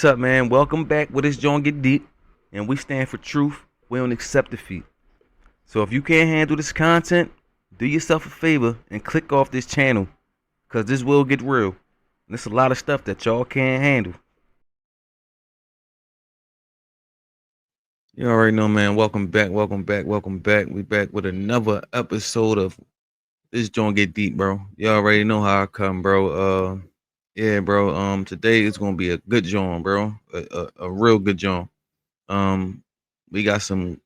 What's up, man? Welcome back with this John Get Deep, and we stand for truth. We don't accept defeat. So if you can't handle this content, do yourself a favor and click off this channel, because this will get real. And there's a lot of stuff that y'all can't handle. You already know, man. Welcome back. We back with another episode of this John Get Deep, bro. You already know how I come, bro. Yeah, bro. Today is gonna be a good John, bro. A real good John. We got some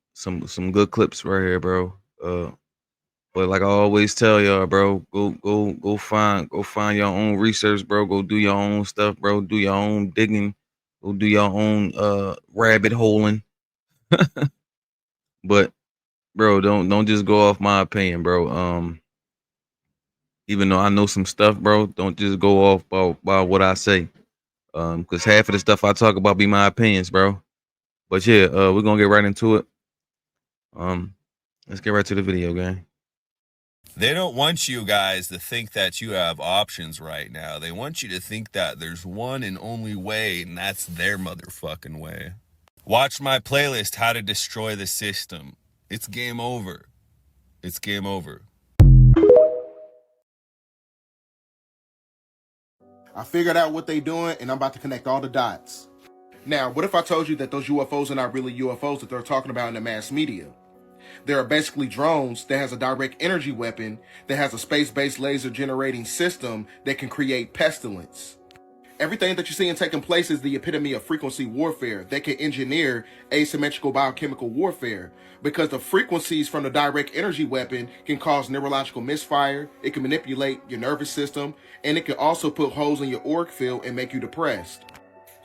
good clips right here, bro. But like I always tell y'all, bro, go find your own research, bro. Go do your own stuff, bro. Do your own digging. Go do your own rabbit holing. But bro, don't just go off my opinion, bro. Even though I know some stuff, bro, don't just go off by what I say. Because half of the stuff I talk about be my opinions, bro. But yeah, we're gonna get right into it. Let's get right to the video, gang. They don't want you guys to think that you have options right now. They want you to think that there's one and only way, and that's their motherfucking way. Watch my playlist, How to Destroy the System. It's game over. It's game over. I figured out what they doing, and I'm about to connect all the dots. Now, what if I told you that those UFOs are not really UFOs that they're talking about in the mass media? They are basically drones that has a direct energy weapon that has a space-based laser generating system that can create pestilence. Everything that you're seeing taking place is the epitome of frequency warfare that can engineer asymmetrical biochemical warfare, because the frequencies from the direct energy weapon can cause neurological misfire, it can manipulate your nervous system, and it can also put holes in your auric field and make you depressed.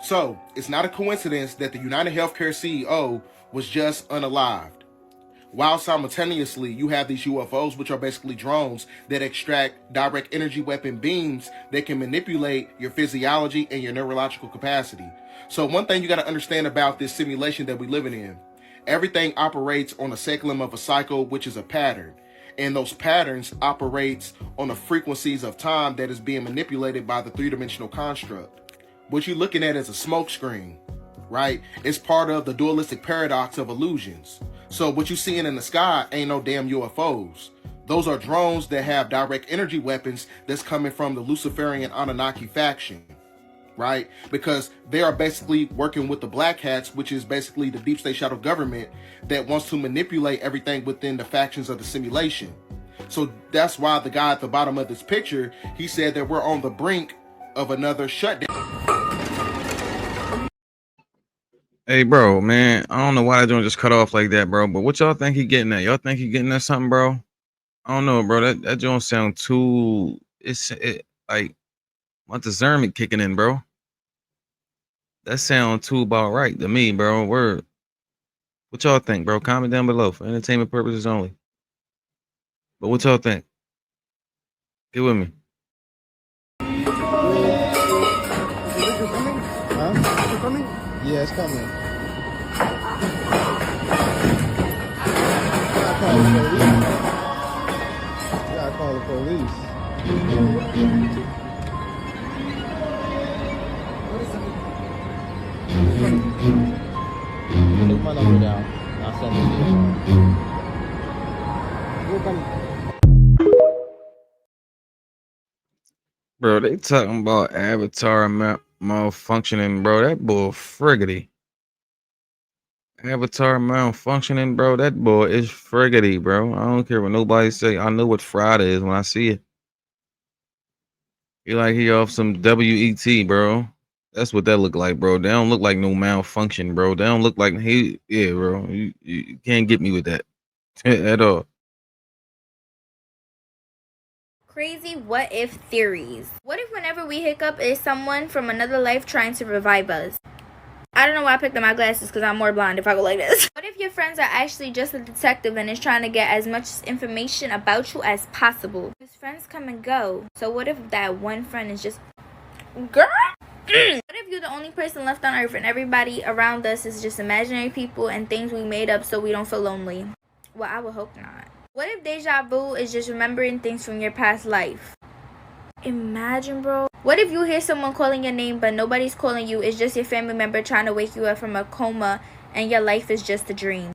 So, it's not a coincidence that the United Healthcare CEO was just unalived, while simultaneously you have these UFOs, which are basically drones that extract direct energy weapon beams that can manipulate your physiology and your neurological capacity. So one thing you got to understand about this simulation that we're living in, everything operates on a cyclum of a cycle, which is a pattern. And those patterns operates on the frequencies of time that is being manipulated by the three-dimensional construct. What you're looking at is a smoke screen, right? It's part of the dualistic paradox of illusions. So what you seeing in the sky ain't no damn UFOs. Those are drones that have direct energy weapons that's coming from the Luciferian Anunnaki faction, right? Because they are basically working with the Black Hats, which is basically the deep state shadow government that wants to manipulate everything within the factions of the simulation. So that's why the guy at the bottom of this picture, he said that we're on the brink of another shutdown. Hey, bro, man, I don't know why that joint just cut off like that, bro. But what y'all think he getting at? Y'all think he getting at something, bro? I don't know, bro. That joint sound too. Like my discernment kicking in, bro. That sound too about right to me, bro. Word. What y'all think, bro? Comment down below for entertainment purposes only. But what y'all think? Get with me. Yeah, it's coming. You gotta call the police. Take my number down. I'll send it. Bro, they talking about avatar malfunctioning, bro. That bull friggity. Avatar malfunctioning, bro. That boy is friggity, bro. I don't care what nobody say. I know what Friday is when I see it. He like he off some WET, bro. That's what that look like, bro. They don't look like no malfunction, bro. They don't look like yeah, bro. You can't get me with that at all. Crazy what if theories. What if whenever we hiccup is someone from another life trying to revive us? I don't know why I picked up my glasses because I'm more blind if I go like this. What if your friends are actually just a detective and is trying to get as much information about you as possible? His friends come and go. So what if that one friend is just... Girl! What if you're the only person left on earth and everybody around us is just imaginary people and things we made up so we don't feel lonely? Well, I would hope not. What if deja vu is just remembering things from your past life? Imagine, bro, What if you hear someone calling your name but nobody's calling you? It's just your family member trying to wake you up from a coma and your life is just a dream.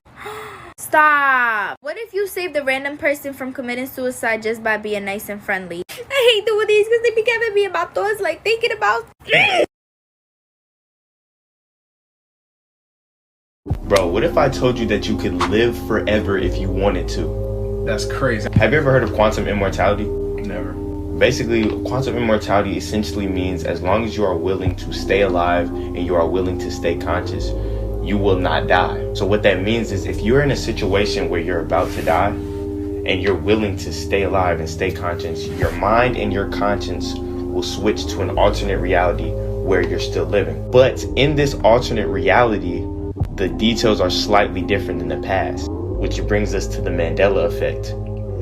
Stop. What if you saved a random person from committing suicide just by being nice and friendly? I hate doing these because they be giving me about thoughts like thinking about. Bro, what if I told you that you could live forever if you wanted to? That's crazy. Have you ever heard of quantum immortality? Never. Basically, quantum immortality essentially means as long as you are willing to stay alive and you are willing to stay conscious, you will not die. So what that means is if you're in a situation where you're about to die and you're willing to stay alive and stay conscious, your mind and your conscience will switch to an alternate reality where you're still living. But in this alternate reality, the details are slightly different than the past, which brings us to the Mandela effect.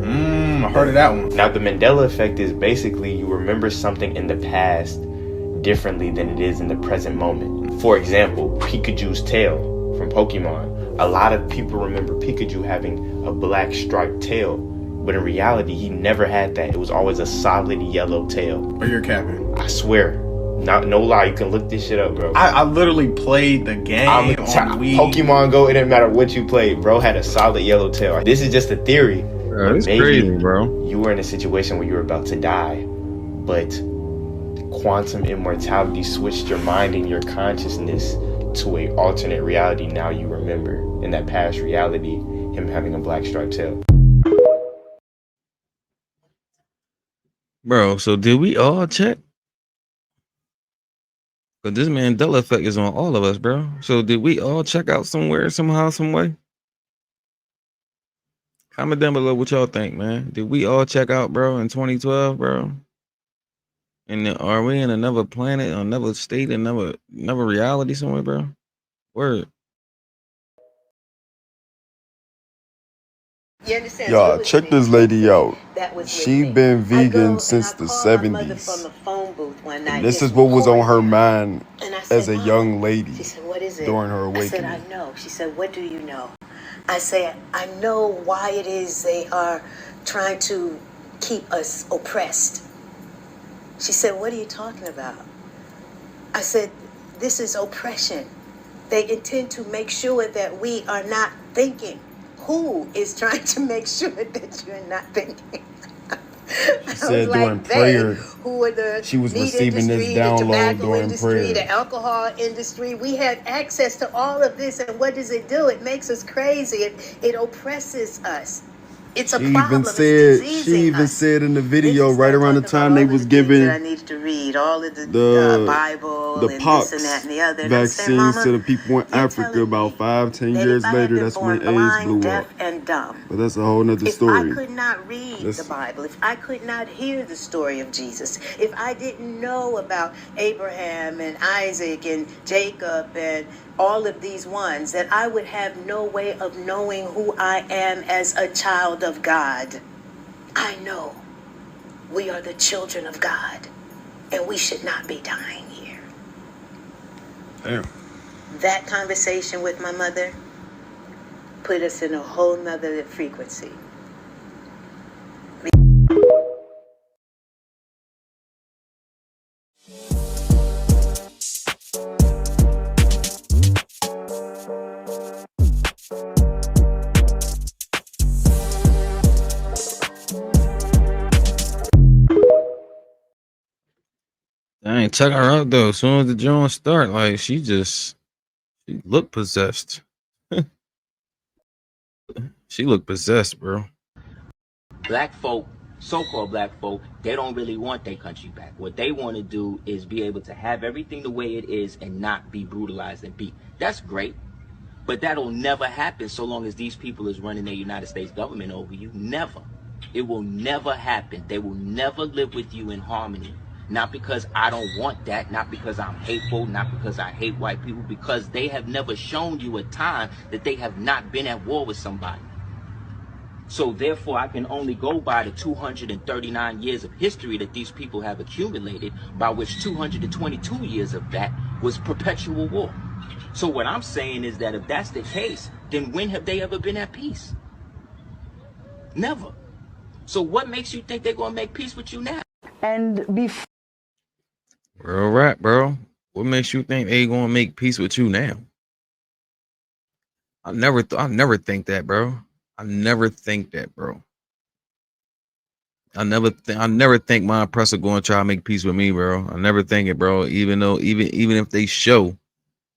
I heard of that one. Now, the Mandela effect is basically you remember something in the past differently than it is in the present moment. For example, Pikachu's tail from Pokemon. A lot of people remember Pikachu having a black striped tail, but in reality, he never had that. It was always a solid yellow tail. Oh, you're capping. I swear. No lie, you can look this shit up, bro. I literally played the game on Wii. Pokemon Go, it didn't matter what you played, bro, had a solid yellow tail. This is just a theory. Bro, it's crazy, bro. You were in a situation where you were about to die, but quantum immortality switched your mind and your consciousness to a alternate reality. Now you remember in that past reality him having a black striped tail. Bro, so did we all check? But this Mandela effect is on all of us, bro. So did we all check out somewhere, somehow, some way? Comment down below what y'all think, man. Did we all check out, bro, in 2012, bro? And then are we in another planet, another state, another reality somewhere, bro? Word. Y'all, check this lady out. She been vegan since the 70s. And this is what was on her mind as a young lady during her awakening. I said, I know. She said, what do you know? I said, I know why it is they are trying to keep us oppressed. She said, what are you talking about? I said, this is oppression. They intend to make sure that we are not thinking. Who is trying to make sure that you're not thinking? She said during prayer, she was receiving this download during prayer. The alcohol industry, we have access to all of this, and what does it do? It makes us crazy. It oppresses us. It's a problem. She even said in the video right around the time they was giving I needed to read all of the Bible, the and pox this and that and the other. vaccines to the people in Africa. About 5-10 years later, that's when AIDS blew up. And dumb. But that's a whole nother story. If I could not read the Bible, if I could not hear the story of Jesus, if I didn't know about Abraham and Isaac and Jacob and all of these ones, that I would have no way of knowing who I am as a child of God. I know we are the children of God, and we should not be dying here. Damn. That conversation with my mother put us in a whole nother frequency. Dang, check her out though. As soon as the joint start, like she looked possessed. She looked possessed, bro. Black folk, so-called black folk, they don't really want their country back. What they want to do is be able to have everything the way it is and not be brutalized and beat. That's great, but that'll never happen so long as these people is running the United States government over you. Never. It will never happen. They will never live with you in harmony. Not because I don't want that, not because I'm hateful, not because I hate white people, because they have never shown you a time that they have not been at war with somebody. So therefore, I can only go by the 239 years of history that these people have accumulated, by which 222 years of that was perpetual war. So what I'm saying is that if that's the case, then when have they ever been at peace? Never. So what makes you think they're going to make peace with you now? And before Real rap, bro. What makes you think they gonna make peace with you now? I never think that, bro. I never think that, bro. I never think my oppressor going to try to make peace with me, bro. I never think it, bro. Even though, even if they show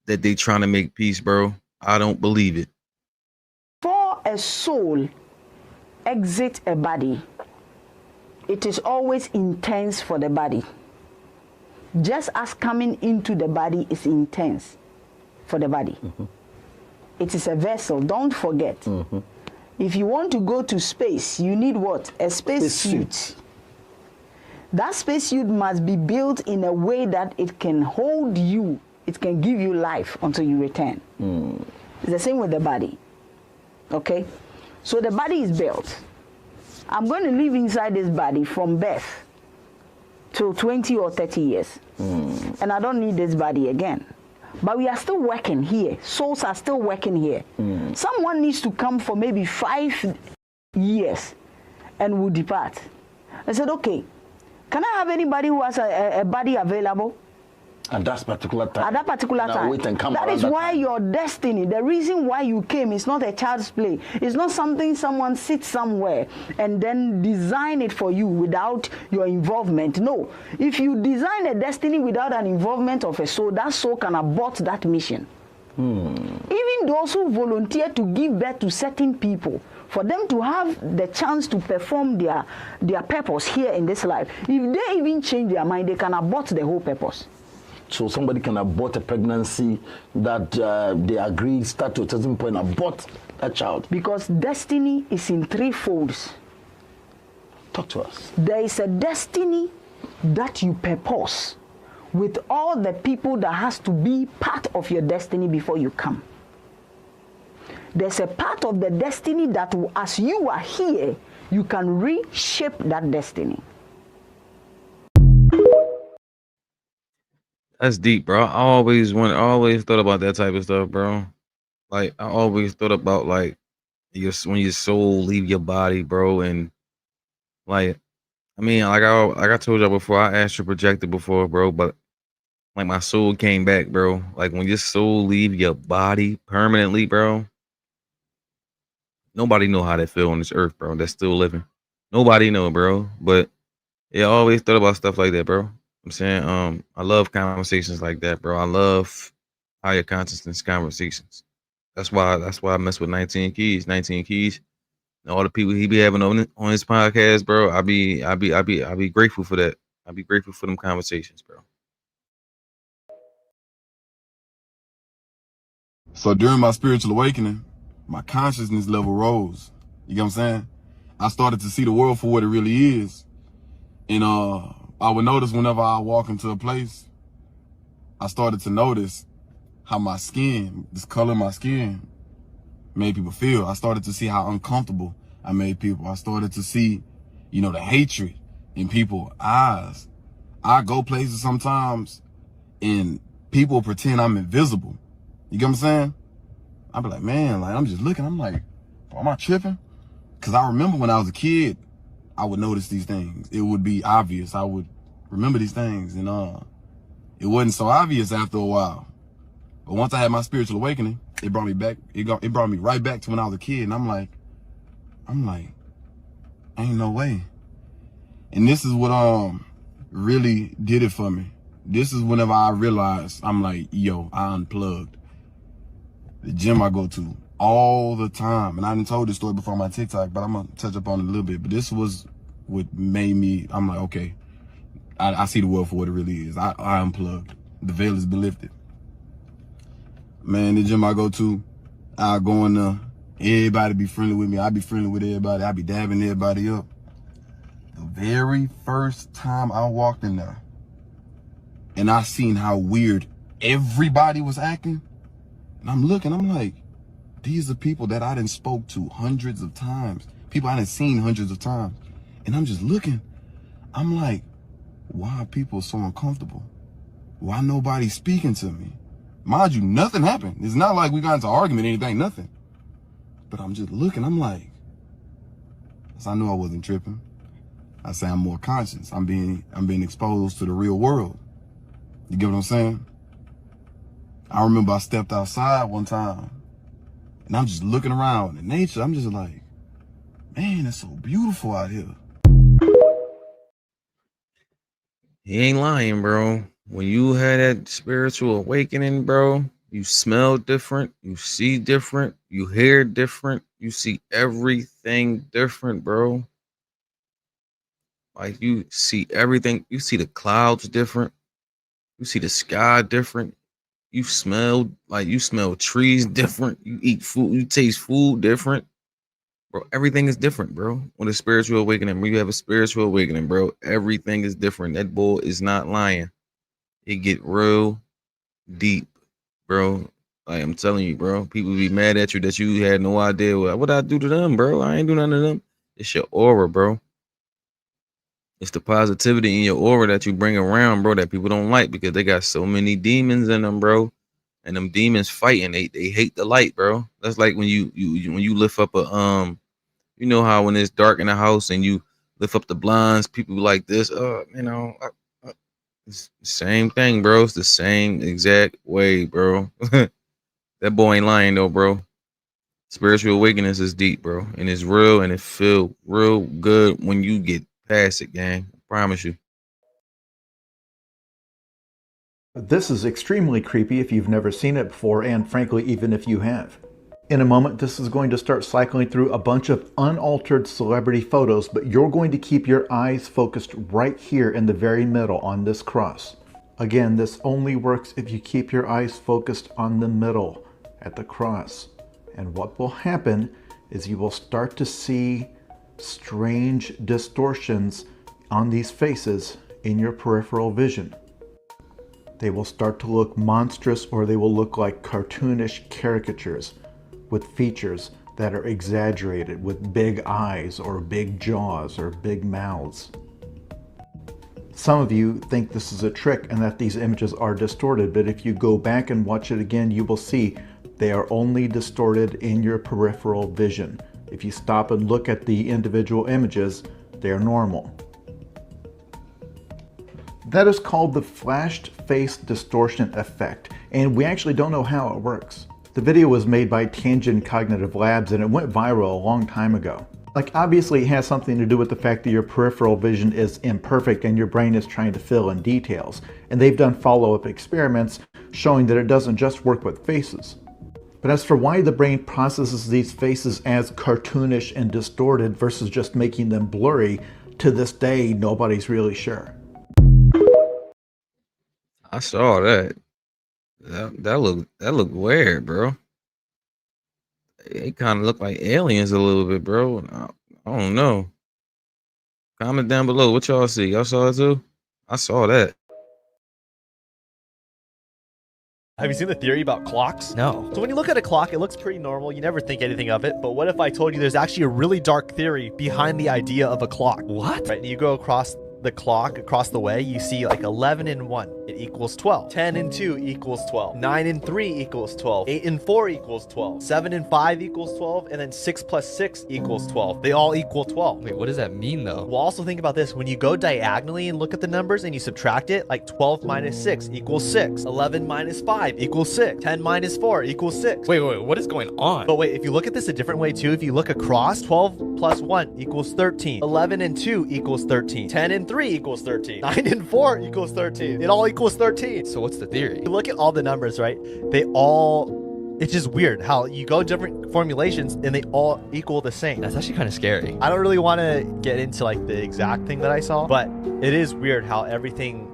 that they trying to make peace, bro, I don't believe it. For a soul exit a body, it is always intense for the body. Just as coming into the body is intense for the body. It is a vessel, don't forget. If you want to go to space, you need what? A space suit. That space suit must be built in a way that it can hold you, it can give you life until you return. It's the same with the body. Okay? So the body is built. I'm going to live inside this body from birth till 20 or 30 years. And I don't need this body again. But we are still working here. Souls are still working here. Someone needs to come for maybe 5 years and will depart. I said, okay, can I have anybody who has a body available? At that particular time. At that particular time. That is why your destiny, the reason why you came is not a child's play. It's not something someone sits somewhere and then design it for you without your involvement. No. If you design a destiny without an involvement of a soul, that soul can abort that mission. Even those who volunteer to give birth to certain people, for them to have the chance to perform their purpose here in this life, if they even change their mind, they can abort the whole purpose. So somebody can abort a pregnancy that they agreed, start to a certain point, abort that child. Because destiny is in 3 folds. Talk to us. There is a destiny that you purpose with all the people that has to be part of your destiny before you come. There's a part of the destiny that as you are here, you can reshape that destiny. That's deep, bro. I always thought about that type of stuff, bro. Like I always thought about like when your soul leave your body, bro, and like I mean, like I told y'all before, I astral projected before, bro, but like my soul came back, bro. Like when your soul leave your body permanently, bro, nobody know how that feel on this earth, bro. That's still living. Nobody know, bro. But yeah, I always thought about stuff like that, bro. I'm saying, I love conversations like that, bro. I love higher consciousness conversations. That's why I mess with 19 Keys. 19 Keys. And all the people he be having on his podcast, bro. I be grateful for that. I be grateful for them conversations, bro. So during my spiritual awakening, my consciousness level rose. You get what I'm saying? I started to see the world for what it really is. And I would notice whenever I walk into a place, I started to notice how my skin, this color of my skin, made people feel. I started to see how uncomfortable I made people. I started to see, you know, the hatred in people's eyes. I go places sometimes and people pretend I'm invisible. You get what I'm saying? I be like, man, like I'm just looking. I'm like, am I tripping? Because I remember when I was a kid, I would notice these things. It would be obvious. I would remember these things, and it wasn't so obvious after a while. But once I had my spiritual awakening, it brought me back. It brought me right back to when I was a kid, and I'm like, ain't no way. And this is what really did it for me. This is whenever I realized, I'm like, yo, I unplugged. The gym I go to all the time, and I didn't told this story before on my TikTok, but I'm gonna touch up on it a little bit. But this was what made me, I'm like, okay, I see the world for what it really is. I unplugged. The veil has been lifted. Man, the gym I go to, I go in there, everybody be friendly with me. I be friendly with everybody. I be dabbing everybody up. The very first time I walked in there, and I seen how weird everybody was acting, and I'm looking, I'm like, these are people that I done spoke to hundreds of times. People I done seen hundreds of times. And I'm just looking, I'm like, why are people so uncomfortable? Why nobody speaking to me? Mind you, nothing happened. It's not like we got into an argument or anything, nothing. But I'm just looking, I'm like, so I knew I wasn't tripping. I say I'm more conscious. I'm being exposed to the real world. You get what I'm saying? I remember I stepped outside one time and I'm just looking around in nature. I'm just like, man, it's so beautiful out here. He ain't lying, bro. When you had that spiritual awakening, bro, you smell different, you see different, you hear different, you see everything different, bro. Like you see everything, you see the clouds different, you see the sky different, you smell trees different, you eat food, you taste food different. Bro, everything is different, bro. When a spiritual awakening, when you have a spiritual awakening, bro, everything is different. That boy is not lying. It get real deep, bro. Like I'm telling you, bro. People be mad at you that you had no idea what I do to them, bro. I ain't do nothing to them. It's your aura, bro. It's the positivity in your aura that you bring around, bro, that people don't like because they got so many demons in them, bro. And them demons fighting. They hate the light, bro. That's like when when you lift up a you know how when it's dark in the house and you lift up the blinds, people like this, it's the same thing, bro. It's the same exact way, bro. That boy ain't lying though, bro. Spiritual awakeness is deep, bro, and it's real, and it feel real good when you get past it, gang. I promise you. This is extremely creepy if you've never seen it before, and frankly, even if you have. In a moment, this is going to start cycling through a bunch of unaltered celebrity photos, but you're going to keep your eyes focused right here in the very middle on this cross. Again, this only works if you keep your eyes focused on the middle at the cross. And what will happen is you will start to see strange distortions on these faces in your peripheral vision. They will start to look monstrous, or they will look like cartoonish caricatures with features that are exaggerated, with big eyes or big jaws or big mouths. Some of you think this is a trick and that these images are distorted, but if you go back and watch it again, you will see they are only distorted in your peripheral vision. If you stop and look at the individual images, they are normal. That is called the flashed face distortion effect, and we actually don't know how it works. The video was made by Tangent Cognitive Labs and it went viral a long time ago. Like, obviously it has something to do with the fact that your peripheral vision is imperfect and your brain is trying to fill in details. And they've done follow-up experiments showing that it doesn't just work with faces. But as for why the brain processes these faces as cartoonish and distorted versus just making them blurry, to this day nobody's really sure. I saw that. That looked weird, bro. It kind of looked like aliens a little bit, bro. I don't know. Comment down below what y'all see. Y'all saw it too? I saw that. Have you seen the theory about clocks? No. So when you look at a clock, it looks pretty normal. You never think anything of it. But what if I told you there's actually a really dark theory behind the idea of a clock? What? Right, and you go across the clock, across the way, you see like 11 and 1, it equals 12. 10 and 2 equals 12. 9 and 3 equals 12. 8 and 4 equals 12. 7 and 5 equals 12. And then 6 plus 6 equals 12. They all equal 12. Wait, what does that mean though? Well, also think about this. When you go diagonally and look at the numbers and you subtract it, like 12 minus 6 equals 6. 11 minus 5 equals 6. 10 minus 4 equals 6. Wait, what is going on? But wait, if you look at this a different way too, if you look across, 12 plus 1 equals 13. 11 and 2 equals 13. 10 and 3 equals 13. 9 and 4 equals 13. It all equals 13. So what's the theory? You look at all the numbers, right? It's just weird how you go different formulations and they all equal the same. That's actually kind of scary. I don't really want to get into like the exact thing that I saw, but it is weird how everything,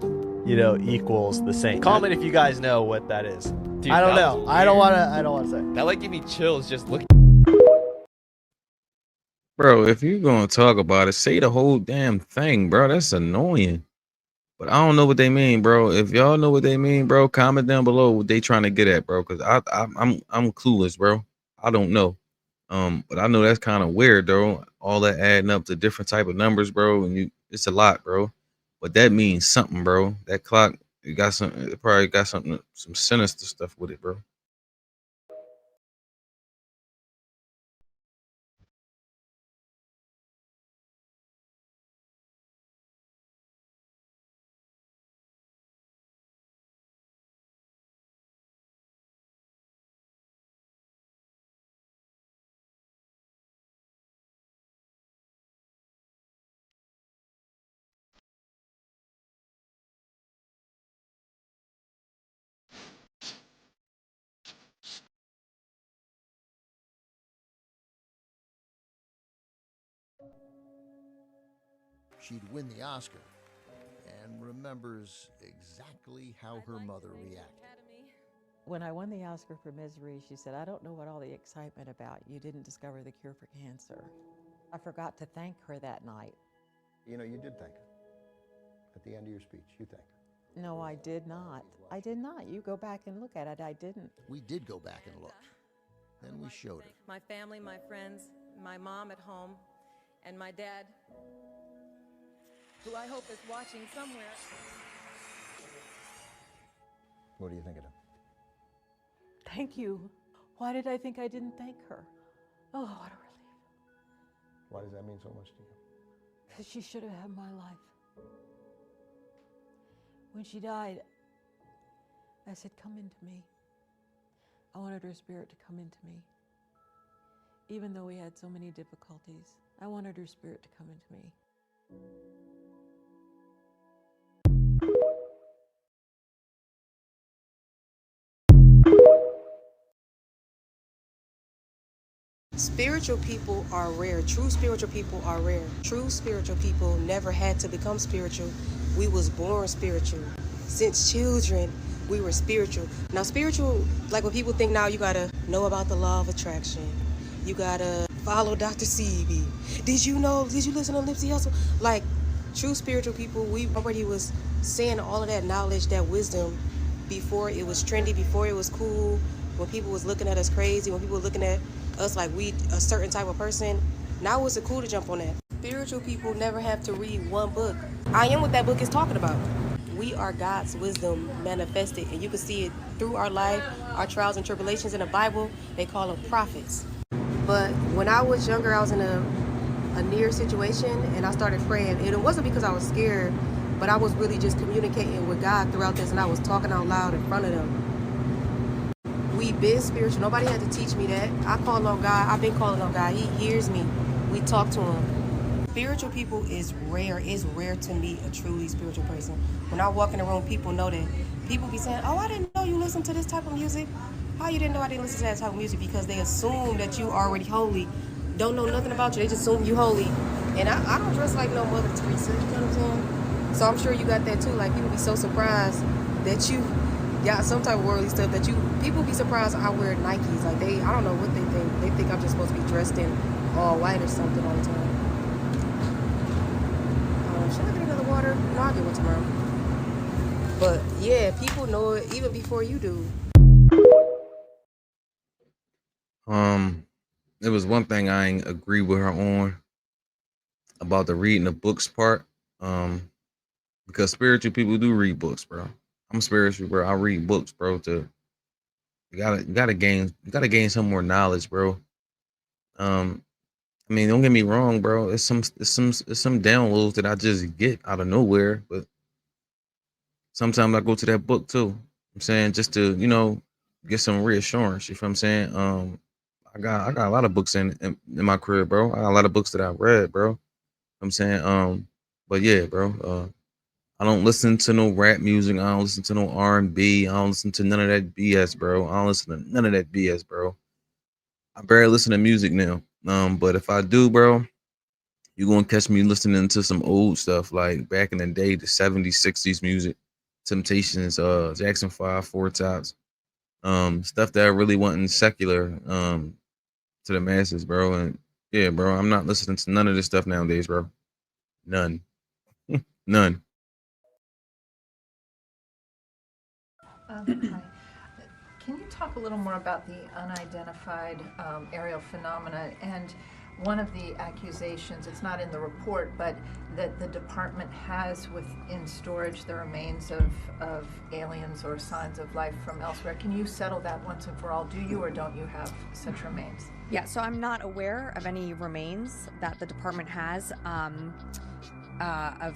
you know, equals the same. Comment if you guys know what that is. Dude, I don't know. I don't want to say. That like give me chills just looking. Bro, if you're gonna talk about it, say the whole damn thing, bro. That's annoying. But I don't know what they mean, bro. If y'all know what they mean, bro, comment down below what they trying to get at, bro. Cause I'm clueless, bro. I don't know. But I know that's kind of weird, though. All that adding up to different type of numbers, bro. And it's a lot, bro. But that means something, bro. That clock, it probably got something, some sinister stuff with it, bro. she'd win the Oscar and remembers exactly how her mother reacted. When I won the Oscar for Misery, she said, "I don't know what all the excitement about. You didn't discover the cure for cancer." I forgot to thank her that night. You know, you did thank her. At the end of your speech, you thanked her. No, I did not. I did not. You go back and look at it. I didn't. We did go back and look. Then we showed her. My family, my friends, my mom at home, and my dad, who I hope is watching somewhere. What do you think of him? Thank you. Why did I think I didn't thank her? Oh, what a relief. Why does that mean so much to you? Because she should have had my life. When she died, I said, "Come into me." I wanted her spirit to come into me. Even though we had so many difficulties, I wanted her spirit to come into me. Spiritual people are rare. True spiritual people are rare. True spiritual people never had to become spiritual. We was born spiritual. Since children, we were spiritual. Now spiritual, like what people think now, you gotta know about the law of attraction. You gotta follow Dr. Sebi. Did you listen to Nipsey Hussle? Like true spiritual people, we already was saying all of that knowledge, that wisdom before it was trendy, before it was cool, when people was looking at us crazy, when people were looking at us like we a certain type of person. Now it's cool to jump on that. Spiritual people never have to read one book. I am what that book is talking about. We are God's wisdom manifested, and you can see it through our life, our trials and tribulations. In the Bible, they call them prophets. But when I was younger, I was in a near situation, and I started praying. And it wasn't because I was scared, but I was really just communicating with God throughout this, and I was talking out loud in front of them. We been spiritual. Nobody had to teach me that. I call on God. I've been calling on God. He hears me. We talk to him. Spiritual people is rare. It's rare to meet a truly spiritual person. When I walk in the room, people know that. People be saying, "Oh, I didn't know you listen to this type of music." How you didn't know I didn't listen to that type of music? Because they assume that you already holy. Don't know nothing about you. They just assume you holy. And I don't dress like no Mother Teresa. You know what I'm saying? So I'm sure you got that too. Like people be so surprised that you got some type of worldly stuff that people be surprised I wear Nikes. Like I don't know what they think. They think I'm just supposed to be dressed in all white or something all the time. Should I get another water? No, I'll get one tomorrow. But yeah, people know it even before you do. There was one thing I ain't agree with her on about the reading the books part. Because spiritual people do read books, bro. I'm spiritual, bro. I read books, bro. You gotta gain some more knowledge, bro. I mean, don't get me wrong, bro. It's some downloads that I just get out of nowhere, but sometimes I go to that book too. I'm saying just to, get some reassurance. You feel what I'm saying? I got a lot of books in my career, bro. I got a lot of books that I've read, bro. I'm saying, but yeah, bro. I don't listen to no rap music. I don't listen to no R&B. I don't listen to none of that BS, bro. I don't listen to none of that BS, bro. I barely listen to music now. But if I do, bro, you're gonna catch me listening to some old stuff like back in the day, the 70s, 60s music, Temptations, Jackson 5, Four Tops, stuff that really wasn't secular to the masses, bro. And yeah, bro, I'm not listening to none of this stuff nowadays, bro. None. None. Hi. Can you talk a little more about the unidentified aerial phenomena? And one of the accusations, it's not in the report, but that the department has within storage the remains of aliens or signs of life from elsewhere. Can you settle that once and for all? Do you or don't you have such remains? Yeah, so I'm not aware of any remains that the department has of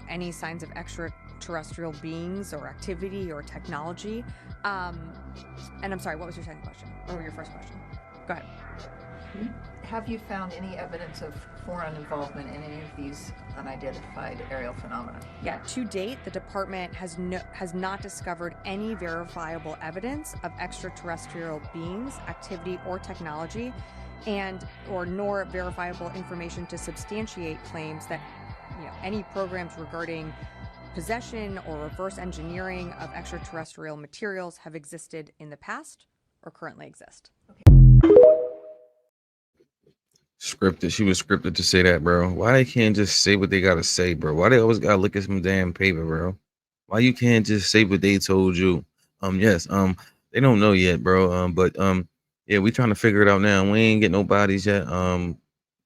any signs of extraterrestrial beings or activity or technology. And I'm sorry, what was your second question? Or your first question? Go ahead. Have you found any evidence of foreign involvement in any of these unidentified aerial phenomena? Yeah, to date, the department has not discovered any verifiable evidence of extraterrestrial beings, activity, or technology, nor verifiable information to substantiate claims that any programs regarding possession or reverse engineering of extraterrestrial materials have existed in the past or currently exist. Scripted. She was scripted to say that, bro. Why they can't just say what they gotta say, bro? Why they always gotta look at some damn paper, bro? Why you can't just say what they told you? Yes, they don't know yet, bro. But yeah, we trying to figure it out now. We ain't get no bodies yet.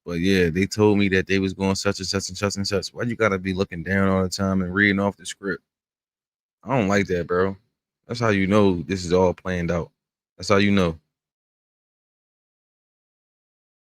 But yeah, they told me that they was going such and such and such and such. Why you gotta be looking down all the time and reading off the script? I don't like that, bro. That's how you know this is all planned out. That's how you know.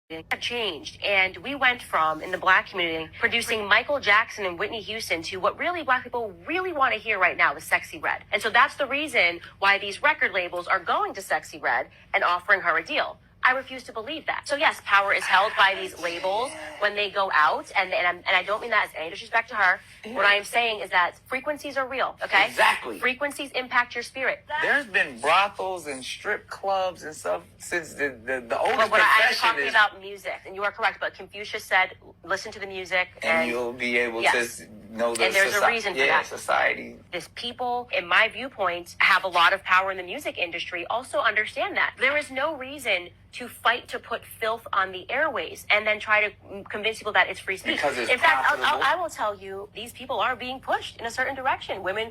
Have changed, and we went from, in the black community, producing Michael Jackson and Whitney Houston to what really black people really want to hear right now, the Sexy Red. And so that's the reason why these record labels are going to Sexy Red and offering her a deal. I refuse to believe that. So yes, power is held by these labels when they go out, and I don't mean that as any disrespect to her. What I am saying is that frequencies are real, okay? Exactly. Frequencies impact your spirit. There's been brothels and strip clubs and stuff since the oldest But I'm profession talking is, about music, and you are correct, but Confucius said, listen to the music. and you'll be able Yes. to know the And there's a reason for that. society. This people, in my viewpoint, have a lot of power in the music industry. Also understand that. There is no reason to fight to put filth on the airways and then try to convince people that it's free speech. Because it's in fact, profitable. I will tell you, these people are being pushed in a certain direction. Women.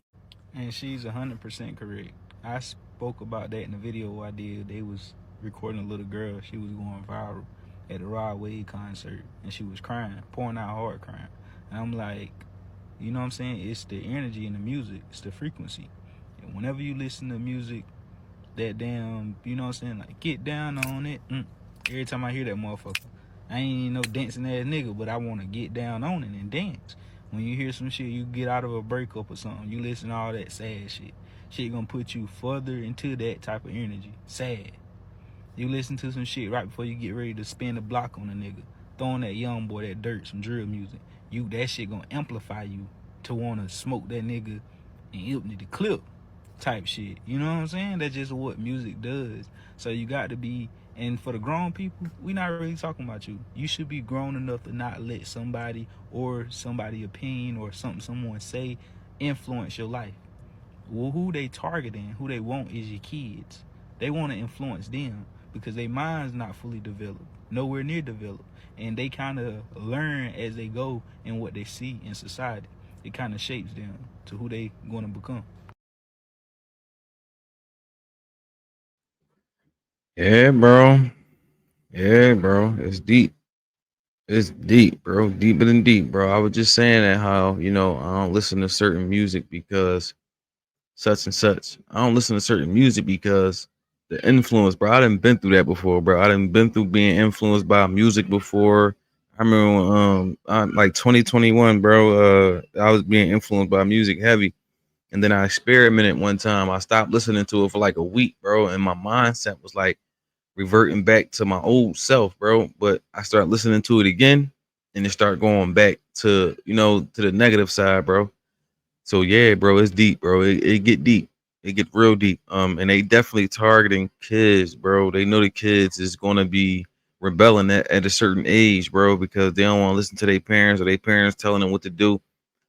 And she's 100% correct. I spoke about that in the video I did. They was recording a little girl. She was going viral at the Rod Wave concert, and she was crying, pouring out hard crying. And I'm like, you know what I'm saying? It's the energy in the music. It's the frequency. And whenever you listen to music, that damn, you know what I'm saying? Like, get down on it. Every time I hear that motherfucker, I ain't even no dancing ass nigga, but I want to get down on it and dance. When you hear some shit, you get out of a breakup or something, you listen to all that sad shit. Shit gonna put you further into that type of energy. Sad. You listen to some shit right before you get ready to spin the block on a nigga, throwing that young boy that dirt, some drill music. That shit gonna amplify you to wanna smoke that nigga and empty the clip type shit. You know what I'm saying? That's just what music does. So you got to be, and for the grown people, we not really talking about you. You should be grown enough to not let somebody or somebody opinion or something someone say influence your life. Well, who they targeting, who they want is your kids. They want to influence them because their mind's not fully developed, nowhere near developed. And they kind of learn as they go in what they see in society. It kind of shapes them to who they going to become. Yeah, bro. Yeah, bro. It's deep. It's deep, bro. Deeper than deep, bro. I was just saying that how, you know, I don't listen to certain music because such and such. I don't listen to certain music because the influence, bro. I done been through that before, bro. I done been through being influenced by music before. I remember like 2021, bro, I was being influenced by music heavy. And then I experimented one time. I stopped listening to it for like a week, bro. And my mindset was like reverting back to my old self, bro. But I started listening to it again and it started going back to, you know, to the negative side, bro. So yeah, bro, it's deep, bro. It get deep. It get real deep. And they definitely targeting kids, bro. They know the kids is gonna be rebelling at a certain age, bro, because they don't want to listen to their parents or their parents telling them what to do.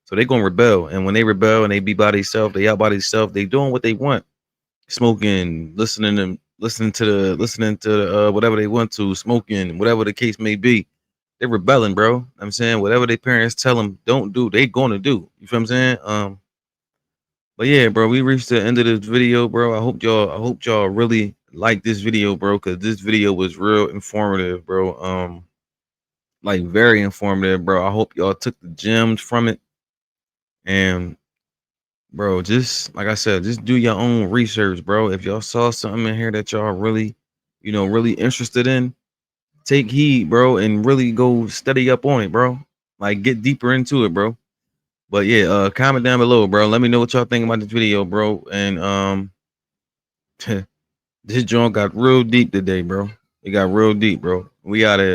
So they gonna rebel. And when they rebel and they be by themselves, they out by themselves, they doing what they want. Smoking, listening to whatever they want to, smoking, whatever the case may be. They're rebelling, bro. I'm saying whatever their parents tell them don't do, they gonna do. You feel what I'm saying? But yeah, bro, we reached the end of this video, bro. I hope y'all really like this video, bro, because this video was real informative, bro. Like very informative, bro. I hope y'all took the gems from it. And bro, just like I said, just do your own research, bro. If y'all saw something in here that y'all really, you know, really interested in, take heed, bro, and really go study up on it, bro. Like get deeper into it, bro. But yeah, comment down below, bro. Let me know what y'all think about this video, bro. And this joint got real deep today, bro. It got real deep, bro. We out of here.